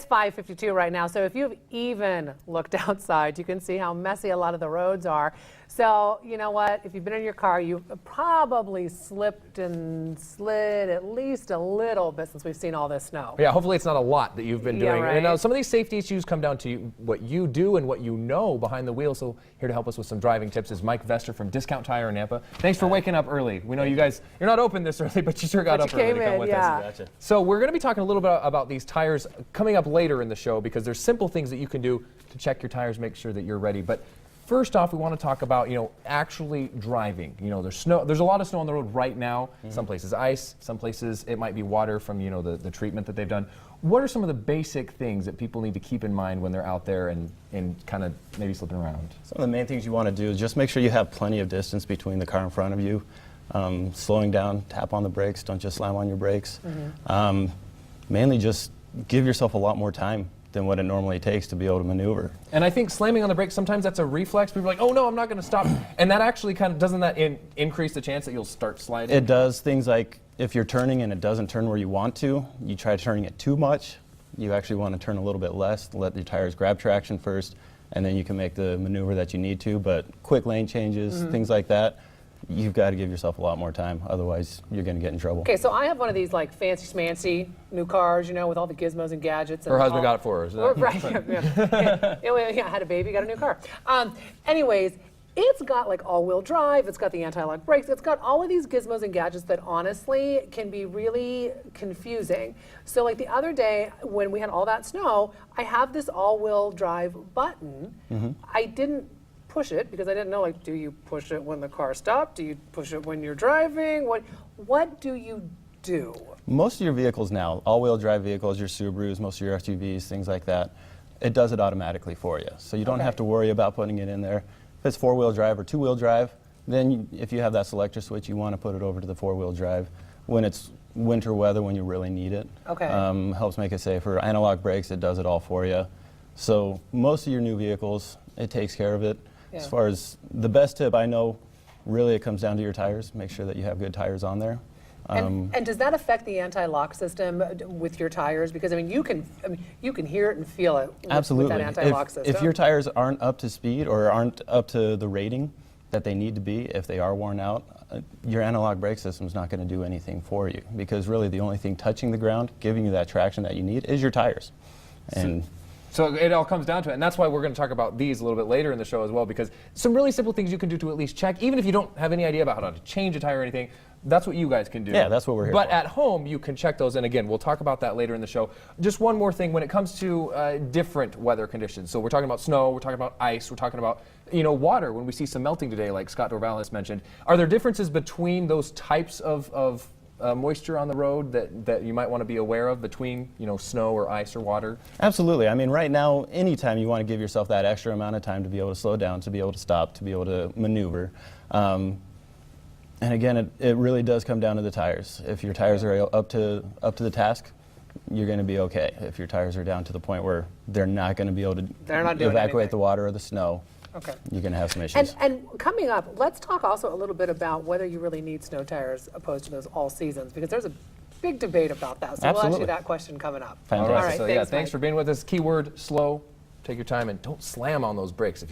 5:52 right now, so if you've even looked outside, you can see how messy a lot of the roads are. So, you know what? If you've been in your car, you've probably slipped and slid at least a little bit since we've seen all this snow. Yeah, hopefully it's not a lot that you've been doing. Yeah, right. And some of these safety issues come down to what you do and what you know behind the wheel. So here to help us with some driving tips is Mike Vester from Discount Tire in Nampa. Thanks for waking up early. We know you guys, you're not open this early, but you sure got up early to come with us. Gotcha. So we're going to be talking a little bit about these tires coming up later in the show because there's simple things that you can do to check your tires, make sure that you're ready. But first off, we want to talk about, actually driving. There's a lot of snow on the road right now. Mm-hmm. Some places ice, some places it might be water from, the treatment that they've done. What are some of the basic things that people need to keep in mind when they're out there and kind of maybe slipping around? Some of the main things you want to do is just make sure you have plenty of distance between the car in front of you. Slowing down, tap on the brakes, don't just slam on your brakes. Mm-hmm. Mainly just give yourself a lot more time than what it normally takes to be able to maneuver. And I think slamming on the brakes, sometimes that's a reflex. People are like, oh no, I'm not going to stop. And that actually doesn't that increase the chance that you'll start sliding? It does. Things like if you're turning and it doesn't turn where you want to, you try turning it too much, you actually want to turn a little bit less, let your tires grab traction first, and then you can make the maneuver that you need to. But quick lane changes, mm-hmm. things like that, you've got to give yourself a lot more time, otherwise you're going to get in trouble. Okay, so I have one of these like fancy schmancy new cars, with all the gizmos and gadgets. And her husband got it for her, is that? Right, yeah, I had a baby, got a new car. Anyways, it's got like all-wheel drive, it's got the anti-lock brakes, it's got all of these gizmos and gadgets that honestly can be really confusing. So like the other day when we had all that snow, I have this all-wheel drive button. Mm-hmm. I didn't push it because I didn't know, do you push it when the car stopped? Do you push it when you're driving? What do you do? Most of your vehicles now, all-wheel drive vehicles, your Subarus, most of your SUVs, things like that, it does it automatically for you. So you don't have to worry about putting it in there. If it's four-wheel drive or two-wheel drive, then if you have that selector switch, you want to put it over to the four-wheel drive. When it's winter weather, when you really need it, helps make it safer. Analog brakes, it does it all for you. So most of your new vehicles, it takes care of it. Yeah. As far as the best tip I know, really it comes down to your tires. Make sure that you have good tires on there. And does that affect the anti-lock system with your tires? Because you can hear it and feel it with that anti-lock system. If your tires aren't up to speed or aren't up to the rating that they need to be, if they are worn out, your analog brake system is not going to do anything for you. Because really the only thing touching the ground, giving you that traction that you need, is your tires. And so it all comes down to it, and that's why we're going to talk about these a little bit later in the show as well, because some really simple things you can do to at least check, even if you don't have any idea about how to change a tire or anything, that's what you guys can do. Yeah, that's what we're here for. But at home, you can check those, and again, we'll talk about that later in the show. Just one more thing, when it comes to different weather conditions, so we're talking about snow, we're talking about ice, we're talking about water, when we see some melting today, like Scott Dorvalis mentioned, are there differences between those types of moisture on the road that you might want to be aware of between snow or ice or water? Absolutely. I mean, right now, anytime you want to give yourself that extra amount of time to be able to slow down, to be able to stop, to be able to maneuver. And again, it really does come down to the tires. If your tires are up to the task, you're going to be okay. If your tires are down to the point where they're not going to be able to evacuate the water or the snow, you're going to have some issues. And coming up, let's talk also a little bit about whether you really need snow tires opposed to those all seasons, because there's a big debate about that. So Absolutely. We'll ask you that question coming up. Fantastic. All right, so thanks for being with us. Keyword, slow. Take your time and don't slam on those brakes.